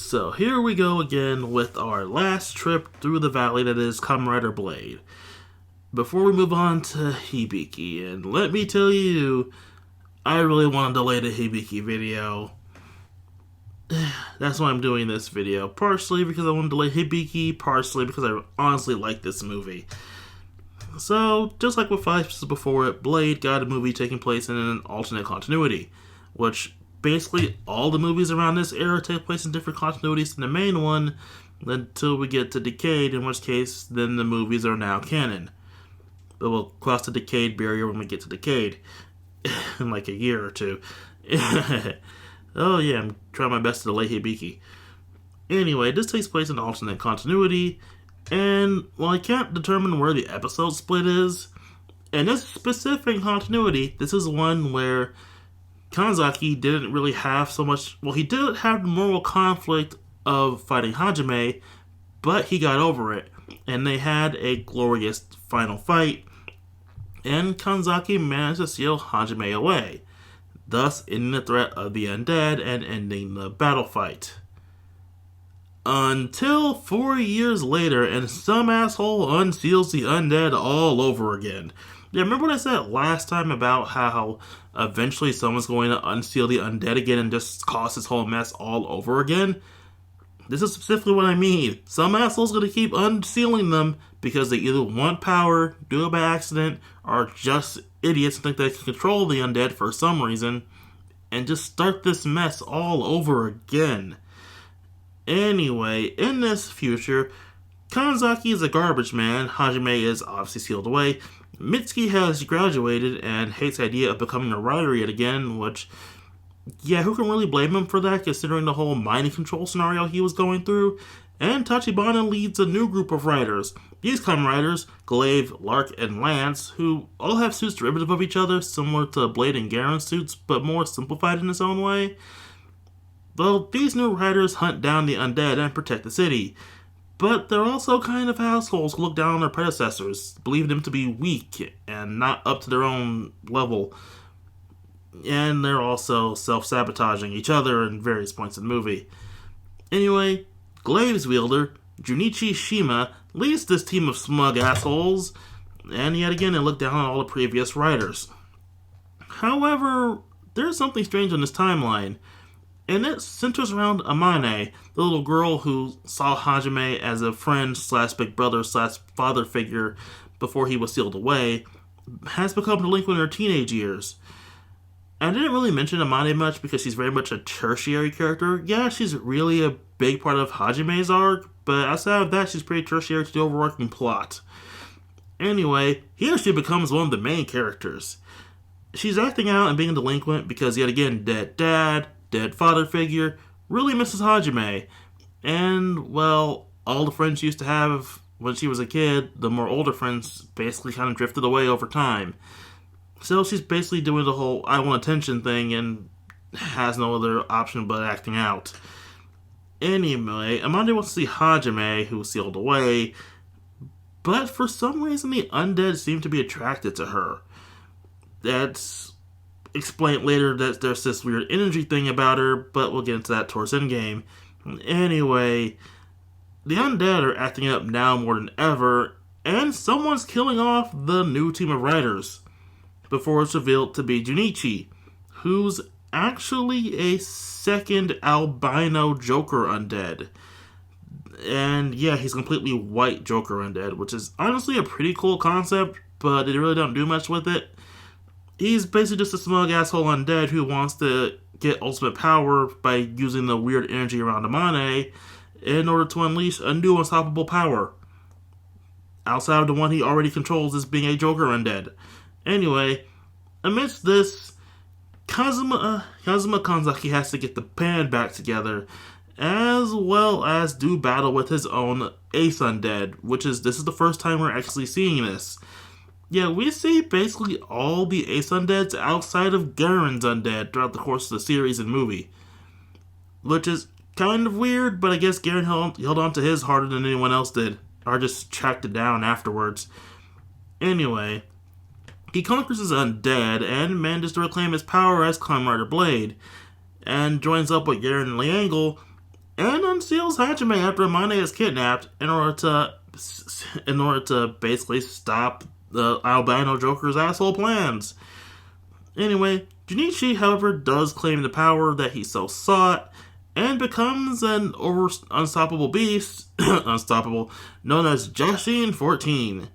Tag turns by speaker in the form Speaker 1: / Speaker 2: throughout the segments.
Speaker 1: So here we go again with our last trip through the valley that is Kamen Rider Blade. Before we move on to Hibiki, and let me tell you, I really want to delay the Hibiki video. That's why I'm doing this video. Partially because I want to delay Hibiki, partially because I honestly like this movie. So, just like with 5 episodes before it, Blade got a movie taking place in an alternate continuity, which basically all the movies around this era take place in different continuities than the main one until we get to Decade, in which case then the movies are now canon. But we'll cross the Decade barrier when we get to Decade in like a year or two. Oh yeah, I'm trying my best to delay Hibiki. Anyway, this takes place in alternate continuity, and while I can't determine where the episode split is, in this specific continuity, this is one where Kanzaki didn't really have so much... Well, he did have the moral conflict of fighting Hajime, but he got over it, and they had a glorious final fight, and Kanzaki managed to seal Hajime away, thus ending the threat of the undead and ending the battle fight. Until 4 years later, and some asshole unseals the undead all over again. Yeah, remember what I said last time about how eventually someone's going to unseal the undead again and just cause this whole mess all over again? This is specifically what I mean. Some asshole's going to keep unsealing them because they either want power, do it by accident, or just idiots think they can control the undead for some reason, and just start this mess all over again. Anyway, in this future, Kanzaki is a garbage man, Hajime is obviously sealed away, Mitsuki has graduated and hates the idea of becoming a writer yet again, which, yeah, who can really blame him for that considering the whole mind control scenario he was going through? And Tachibana leads a new group of writers. These Kamen Riders, Glaive, Lark, and Lance, who all have suits derivative of each other, similar to Blade and Garen's suits, but more simplified in its own way. Well, these new writers hunt down the undead and protect the city. But they're also kind of assholes who look down on their predecessors, believing them to be weak and not up to their own level. And they're also self-sabotaging each other in various points in the movie. Anyway, Glaive's wielder, Junichi Shima, leads this team of smug assholes, and yet again they look down on all the previous writers. However, there's something strange on this timeline, and it centers around Amane, the little girl who saw Hajime as a friend / big brother / father figure before he was sealed away, has become delinquent in her teenage years. I didn't really mention Amane much because she's very much a tertiary character. Yeah, she's really a big part of Hajime's arc, but outside of that, she's pretty tertiary to the overarching plot. Anyway, here she becomes one of the main characters. She's acting out and being delinquent because, yet again, dead dad, dead father figure, really misses Hajime. And, well, all the friends she used to have when she was a kid, the more older friends, basically kind of drifted away over time. So she's basically doing the whole I want attention thing and has no other option but acting out. Anyway, Amanda wants to see Hajime, who was sealed away, but for some reason the undead seem to be attracted to her. That's explained later that there's this weird energy thing about her, but we'll get into that towards endgame. Anyway, the undead are acting up now more than ever, and someone's killing off the new team of writers before it's revealed to be Junichi, who's actually a second albino Joker undead. And yeah, he's completely white Joker undead, which is honestly a pretty cool concept, but they really don't do much with it. He's basically just a smug asshole undead who wants to get ultimate power by using the weird energy around Amane in order to unleash a new unstoppable power, outside of the one he already controls as being a Joker undead. Anyway, amidst this, Kazuma Kanzaki has to get the band back together, as well as do battle with his own Ace Undead, this is the first time we're actually seeing this. Yeah, we see basically all the Ace Undeads outside of Garen's Undead throughout the course of the series and movie, which is kind of weird, but I guess Garen held on to his harder than anyone else did, or just tracked it down afterwards. Anyway, he conquers his undead and manages to reclaim his power as Kamen Rider Blade, and joins up with Garen and Liangle and unseals Hajime after Amane is kidnapped in order to basically stop the albino Joker's asshole plans. Anyway, Junichi, however, does claim the power that he so sought and becomes an unstoppable beast, unstoppable, known as Jashin 14.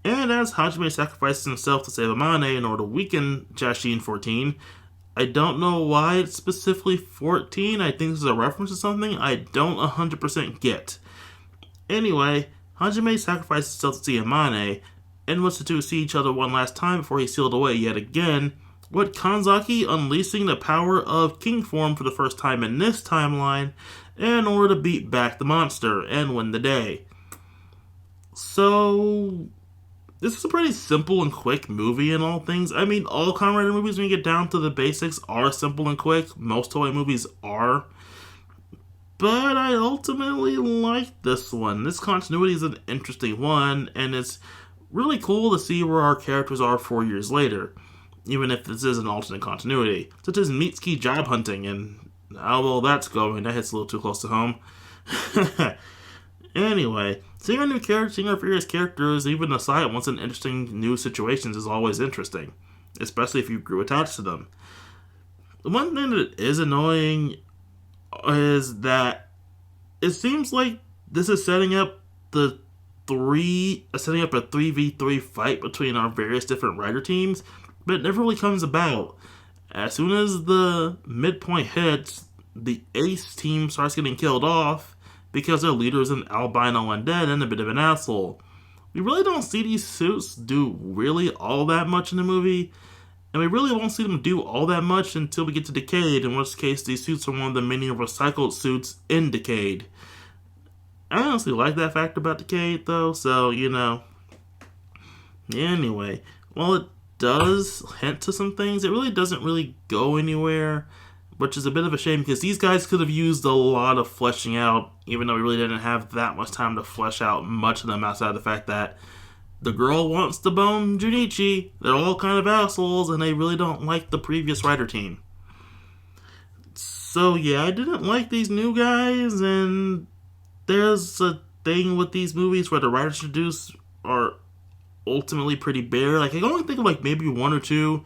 Speaker 1: And as Hajime sacrifices himself to save Amane in order to weaken Jashin 14, I don't know why it's specifically 14. I think this is a reference to something I don't 100% get. Anyway, Hajime sacrifices himself to see Amane, and wants the two see each other one last time before he's sealed away yet again, with Kanzaki unleashing the power of King Form for the first time in this timeline in order to beat back the monster and win the day. So, this is a pretty simple and quick movie in all things. I mean, all Kamen Rider movies, when you get down to the basics, are simple and quick. Most Toei movies are. But I ultimately like this one. This continuity is an interesting one, and it's really cool to see where our characters are 4 years later, even if this is an alternate continuity, such as Mitsuki job hunting, and how well that's going. That hits a little too close to home. Anyway, seeing our new characters, seeing our various characters, even the silent ones in interesting new situations is always interesting, especially if you grew attached to them. The one thing that is annoying is that it seems like this is setting up a 3v3 fight between our various different rider teams, but it never really comes about. As soon as the midpoint hits, the ace team starts getting killed off because their leader is an albino undead and a bit of an asshole. We really don't see these suits do really all that much in the movie, and we really won't see them do all that much until we get to Decade, in which case these suits are one of the many recycled suits in Decade. I honestly like that fact about Decade, though, so, Anyway, while it does hint to some things, it really doesn't really go anywhere, which is a bit of a shame, because these guys could have used a lot of fleshing out, even though we really didn't have that much time to flesh out much of them outside of the fact that the girl wants to bone Junichi. They're all kind of assholes, and they really don't like the previous writer team. So yeah, I didn't like these new guys, and there's a thing with these movies where the writers introduced are ultimately pretty bare. Like, I can only think of like maybe one or two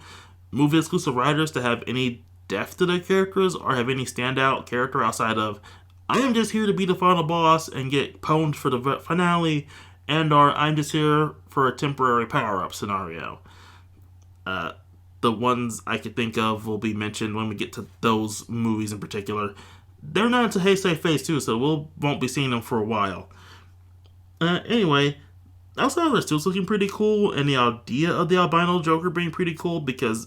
Speaker 1: movie exclusive writers to have any depth to their characters or have any standout character outside of I am just here to be the final boss and get pwned for the finale, and or I'm just here for a temporary power-up scenario. The ones I could think of will be mentioned when we get to those movies in particular. They're not into Heisei Phase 2, so we won't be seeing them for a while. Anyway, outside of the suits looking pretty cool, and the idea of the albino Joker being pretty cool, because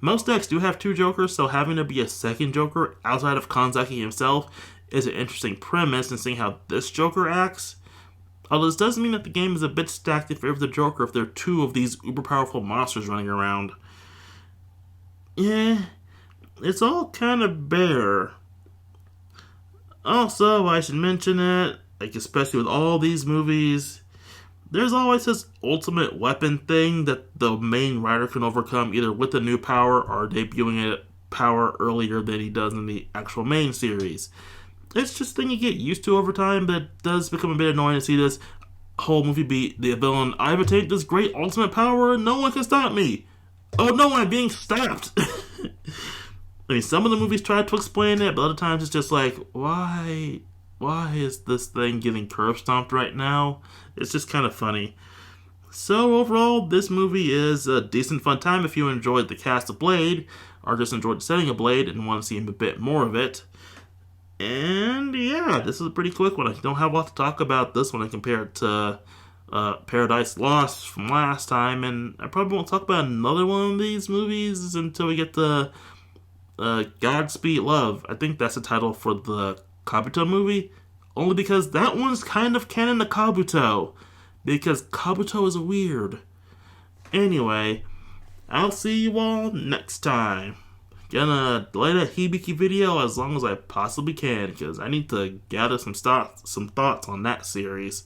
Speaker 1: most decks do have two Jokers, so having to be a second Joker outside of Kanzaki himself is an interesting premise, and seeing how this Joker acts. Although this does mean that the game is a bit stacked in favor of the Joker if there are two of these uber powerful monsters running around. Yeah, it's all kind of bare. Also, I should mention it, like especially with all these movies, there's always this ultimate weapon thing that the main rider can overcome either with a new power or debuting a power earlier than he does in the actual main series. It's just a thing you get used to over time, but it does become a bit annoying to see this whole movie be the villain. I've attained this great ultimate power and no one can stop me. Oh no, I'm being stopped. I mean, some of the movies try to explain it, but other times it's just like, why is this thing getting curb stomped right now? It's just kind of funny. So overall, this movie is a decent fun time if you enjoyed the cast of Blade, or just enjoyed the setting of Blade and want to see a bit more of it. And yeah, this is a pretty quick one. I don't have a lot to talk about this one compared to Paradise Lost from last time, and I probably won't talk about another one of these movies until we get to Godspeed Love. I think that's the title for the Kabuto movie, only because that one's kind of canon to Kabuto, because Kabuto is weird. Anyway, I'll see you all next time. Gonna delay that Hibiki video as long as I possibly can, because I need to gather some thoughts on that series.